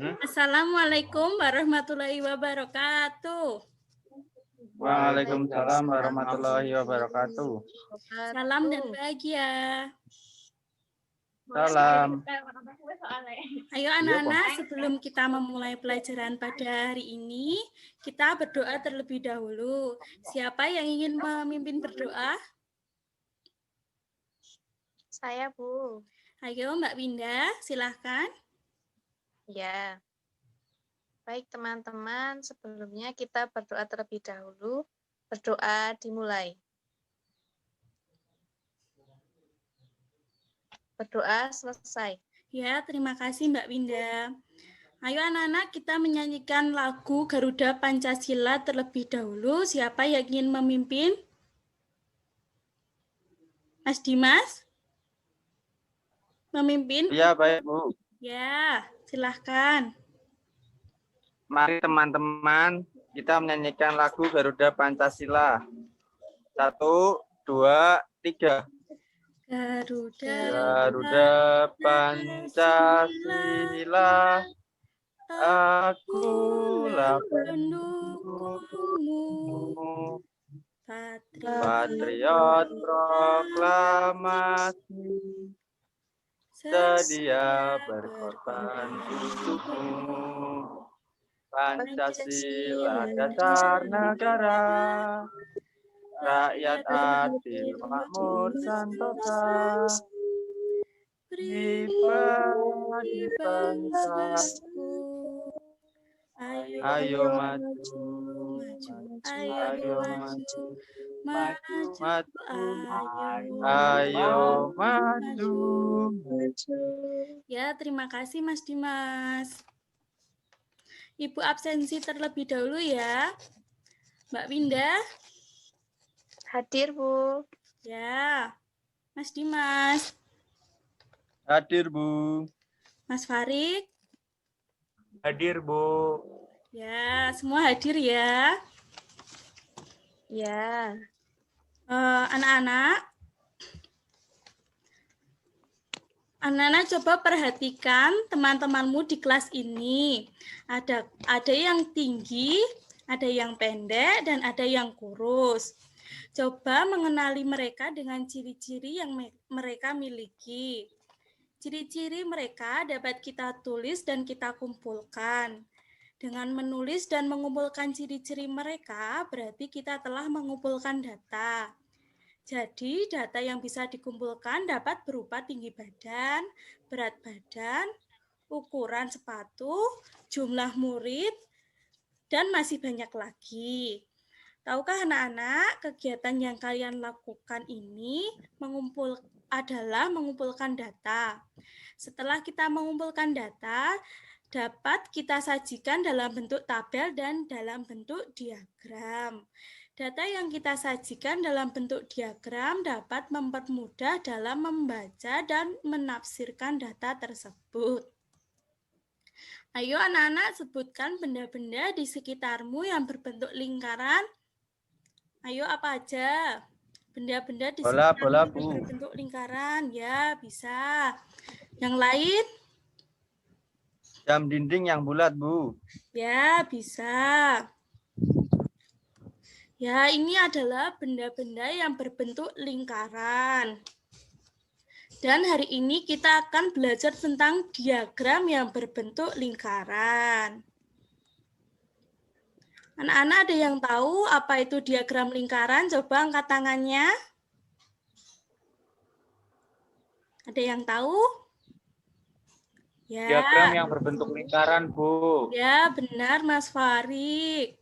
Assalamualaikum warahmatullahi wabarakatuh. Waalaikumsalam warahmatullahi wabarakatuh. Salam dan bahagia. Salam. Ayo anak-anak, sebelum kita memulai pelajaran pada hari ini, kita berdoa terlebih dahulu. Siapa yang ingin memimpin berdoa? Saya, Bu. Ayo Mbak Winda, silahkan. Ya. Baik teman-teman, sebelumnya kita berdoa terlebih dahulu. Berdoa dimulai. Berdoa selesai. Ya, terima kasih Mbak Winda. Ayo anak-anak, kita menyanyikan lagu Garuda Pancasila terlebih dahulu. Siapa yang ingin memimpin? Mas Dimas? Memimpin? Iya, baik, Bu. Ya, silahkan. Mari teman-teman, kita menyanyikan lagu Garuda Pancasila. 1, 2, 3. Garuda Pancasila, akulah pendukungmu, patriot proklamasi, sedia berkorban untukmu. Pancasila dasar negara, rakyat adil makmur santosa, pribadi bangsaku. Ayo maju, ayo maju, ayo maju. Ya, terima kasih Mas Dimas. Ibu absensi terlebih dahulu ya. Mbak Winda. Hadir, Bu. Ya. Mas Dimas. Hadir, Bu. Mas Farid. Hadir, Bu. Ya, semua hadir ya. Ya. Anak-anak. Anak-anak coba perhatikan teman-temanmu di kelas ini. Ada yang tinggi, ada yang pendek, dan ada yang kurus. Coba mengenali mereka dengan ciri-ciri yang mereka miliki. Ciri-ciri mereka dapat kita tulis dan kita kumpulkan. Dengan menulis dan mengumpulkan ciri-ciri mereka, berarti kita telah mengumpulkan data. Jadi, data yang bisa dikumpulkan dapat berupa tinggi badan, berat badan, ukuran sepatu, jumlah murid, dan masih banyak lagi. Tahukah anak-anak, kegiatan yang kalian lakukan ini adalah mengumpulkan data. Setelah kita mengumpulkan data, dapat kita sajikan dalam bentuk tabel dan dalam bentuk diagram. Data yang kita sajikan dalam bentuk diagram dapat mempermudah dalam membaca dan menafsirkan data tersebut. Ayo anak-anak sebutkan benda-benda di sekitarmu yang berbentuk lingkaran. Ayo apa aja? Benda-benda di sekitarmu yang berbentuk lingkaran. Ya, bisa. Yang lain? Jam dinding yang bulat, Bu. Ya, bisa. Ya, ini adalah benda-benda yang berbentuk lingkaran. Dan hari ini kita akan belajar tentang diagram yang berbentuk lingkaran. Anak-anak ada yang tahu apa itu diagram lingkaran? Coba angkat tangannya. Ada yang tahu? Ya. Diagram yang berbentuk lingkaran, Bu. Ya, benar Mas Farid.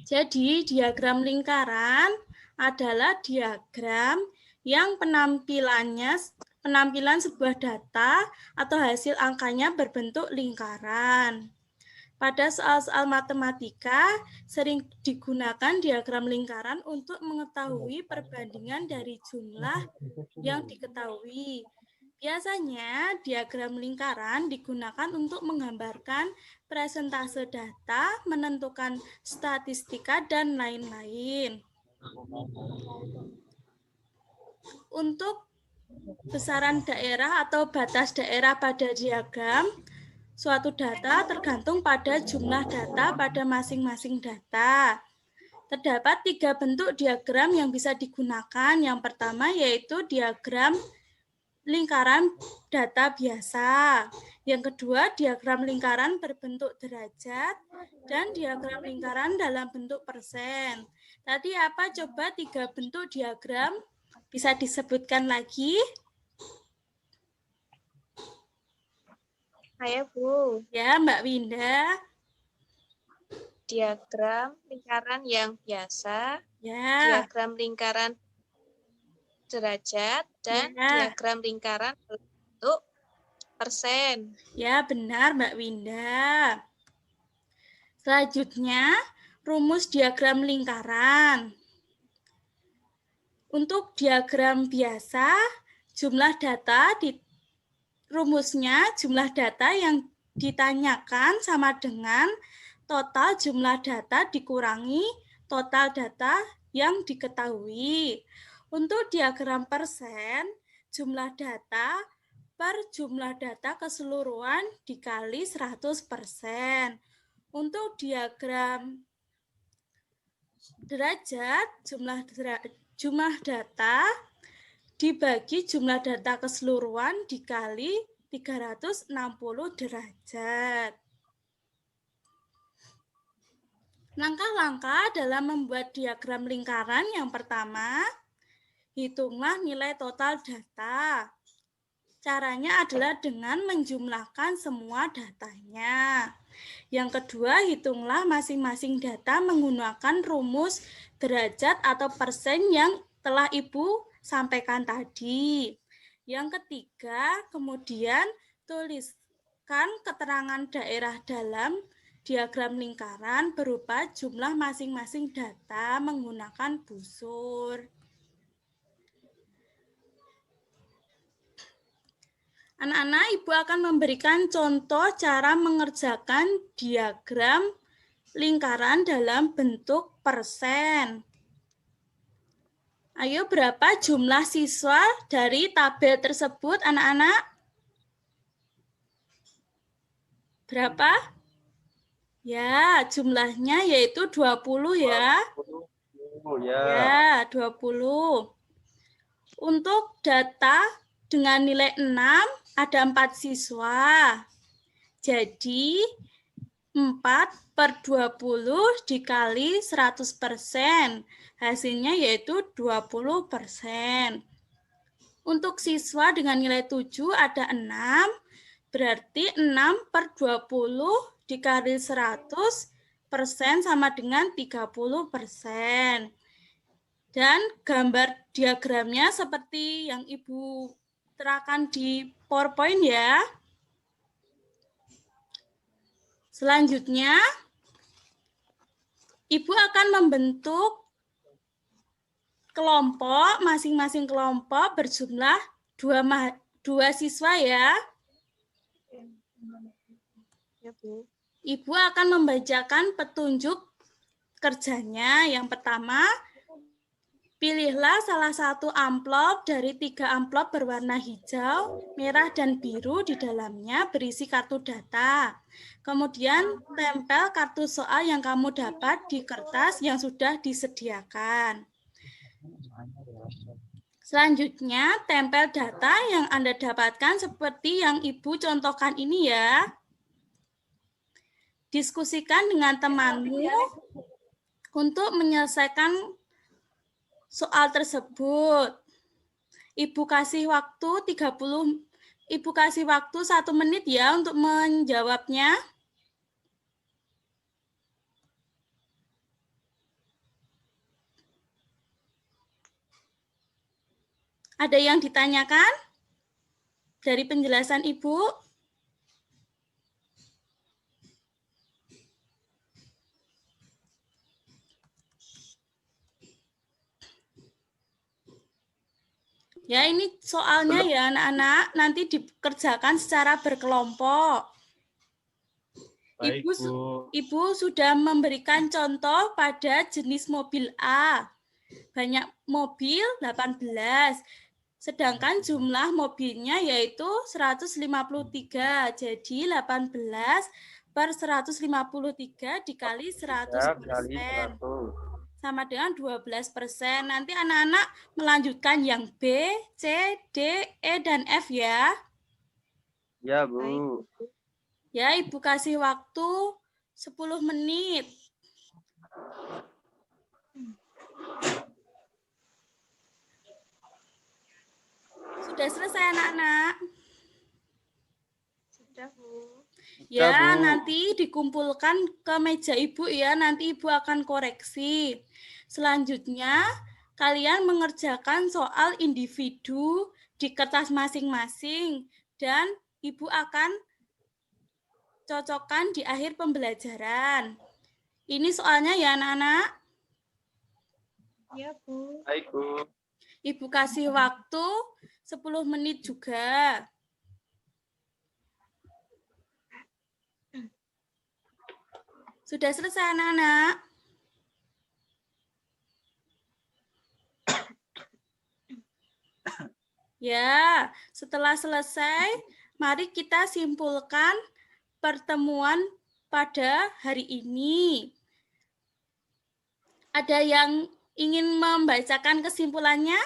Jadi, diagram lingkaran adalah diagram yang penampilan sebuah data atau hasil angkanya berbentuk lingkaran. Pada soal-soal matematika, sering digunakan diagram lingkaran untuk mengetahui perbandingan dari jumlah yang diketahui. Biasanya, diagram lingkaran digunakan untuk menggambarkan presentase data, menentukan statistika, dan lain-lain. Untuk besaran daerah atau batas daerah pada diagram, suatu data tergantung pada jumlah data pada masing-masing data. Terdapat 3 bentuk diagram yang bisa digunakan. Yang pertama yaitu diagram lingkaran data biasa. Yang kedua, diagram lingkaran berbentuk derajat dan diagram lingkaran dalam bentuk persen. Tadi apa coba 3 bentuk diagram? Bisa disebutkan lagi? Ayo, Bu. Ya, Mbak Winda. Diagram lingkaran yang biasa, Ya, diagram lingkaran derajat, dan ya. diagram lingkaran berbentuk persen. Ya, benar Mbak Winda. Selanjutnya, rumus diagram lingkaran. Untuk diagram biasa, jumlah data rumusnya jumlah data yang ditanyakan sama dengan total jumlah data dikurangi total data yang diketahui. Untuk diagram persen, jumlah data per jumlah data keseluruhan dikali 100%. Untuk diagram derajat, jumlah data dibagi jumlah data keseluruhan dikali 360 derajat. Langkah-langkah dalam membuat diagram lingkaran yang pertama, hitunglah nilai total data. Caranya adalah dengan menjumlahkan semua datanya. Yang kedua, hitunglah masing-masing data menggunakan rumus derajat atau persen yang telah Ibu sampaikan tadi. Yang ketiga, kemudian tuliskan keterangan daerah dalam diagram lingkaran berupa jumlah masing-masing data menggunakan busur. Anak-anak, Ibu akan memberikan contoh cara mengerjakan diagram lingkaran dalam bentuk persen. Ayo, berapa jumlah siswa dari tabel tersebut, anak-anak? Berapa? Ya, jumlahnya yaitu 20 ya. 20, ya. Ya, 20. Untuk data dengan nilai 6 ada 4 siswa. Jadi 4/20 dikali 100%. Hasilnya yaitu 20%. Untuk siswa dengan nilai 7 ada 6. Berarti 6/20 dikali 100% sama dengan 30%. Dan gambar diagramnya seperti yang Ibu terangkan di PowerPoint ya. Selanjutnya, Ibu akan membentuk kelompok, masing-masing kelompok berjumlah 2 siswa ya. Ya, Bu. Ibu akan membacakan petunjuk kerjanya. Yang pertama, pilihlah salah satu amplop dari 3 amplop berwarna hijau, merah, dan biru. Di dalamnya berisi kartu data. Kemudian tempel kartu soal yang kamu dapat di kertas yang sudah disediakan. Selanjutnya, tempel data yang Anda dapatkan seperti yang Ibu contohkan ini ya. Diskusikan dengan temanmu untuk menyelesaikan soal tersebut. Ibu kasih waktu 1 menit ya untuk menjawabnya. Ada yang ditanyakan dari penjelasan Ibu? Ya, ini soalnya ya anak-anak, nanti dikerjakan secara berkelompok. Baik, Ibu sudah memberikan contoh pada jenis mobil A. Banyak mobil 18. Sedangkan jumlah mobilnya yaitu 153. Jadi 18 per 153 dikali 100%. kali 100. Sama dengan 12%. Nanti anak-anak melanjutkan yang B, C, D, E, dan F ya. Ya, Baik, Bu. Bu. Ya, Ibu kasih waktu 10 menit. Sudah selesai anak-anak? Sudah, Bu. Ya, Bu. nanti dikumpulkan ke meja Ibu ya, nanti Ibu akan koreksi. Selanjutnya, kalian mengerjakan soal individu di kertas masing-masing dan Ibu akan cocokkan di akhir pembelajaran. Ini soalnya ya anak-anak. Ya, Bu. Baik, Bu. Ibu kasih waktu 10 menit juga. Sudah selesai anak-anak? Ya, setelah selesai, mari kita simpulkan pertemuan pada hari ini. Ada yang ingin membacakan kesimpulannya?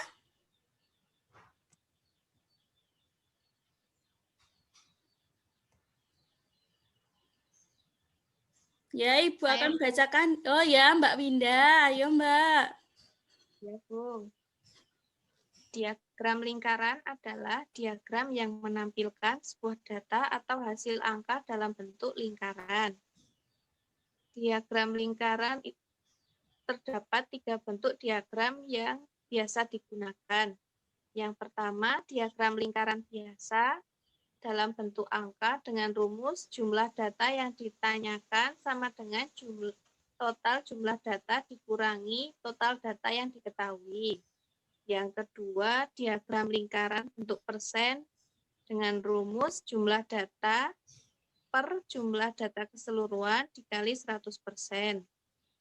Ya, Ibu Saya, akan Bu. bacakan. Oh ya, Mbak Winda. Ayo, Mbak. Ya, Bu. Diagram lingkaran adalah diagram yang menampilkan sebuah data atau hasil angka dalam bentuk lingkaran. Diagram lingkaran terdapat 3 bentuk diagram yang biasa digunakan. Yang pertama, diagram lingkaran biasa dalam bentuk angka dengan rumus jumlah data yang ditanyakan sama dengan total jumlah data dikurangi total data yang diketahui. Yang kedua, diagram lingkaran bentuk persen dengan rumus jumlah data per jumlah data keseluruhan dikali 100%.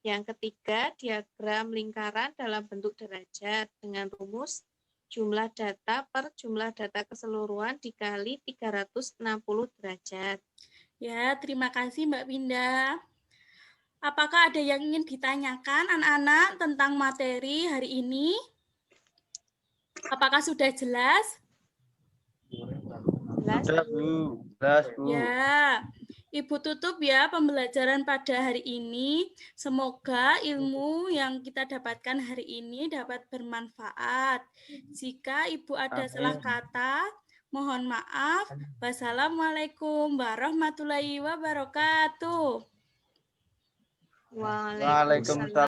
Yang ketiga, diagram lingkaran dalam bentuk derajat dengan rumus jumlah data per jumlah data keseluruhan dikali 360 derajat. Ya, terima kasih Mbak Winda. Apakah ada yang ingin ditanyakan anak-anak tentang materi hari ini? Apakah sudah jelas? Jelas? Sudah, Bu. Jelas, Bu. Ya, Ibu tutup ya pembelajaran pada hari ini. Semoga ilmu yang kita dapatkan hari ini dapat bermanfaat. Jika Ibu ada Amin. salah kata, mohon maaf. Wassalamualaikum warahmatullahi wabarakatuh. Waalaikumsalam. Waalaikumsalam.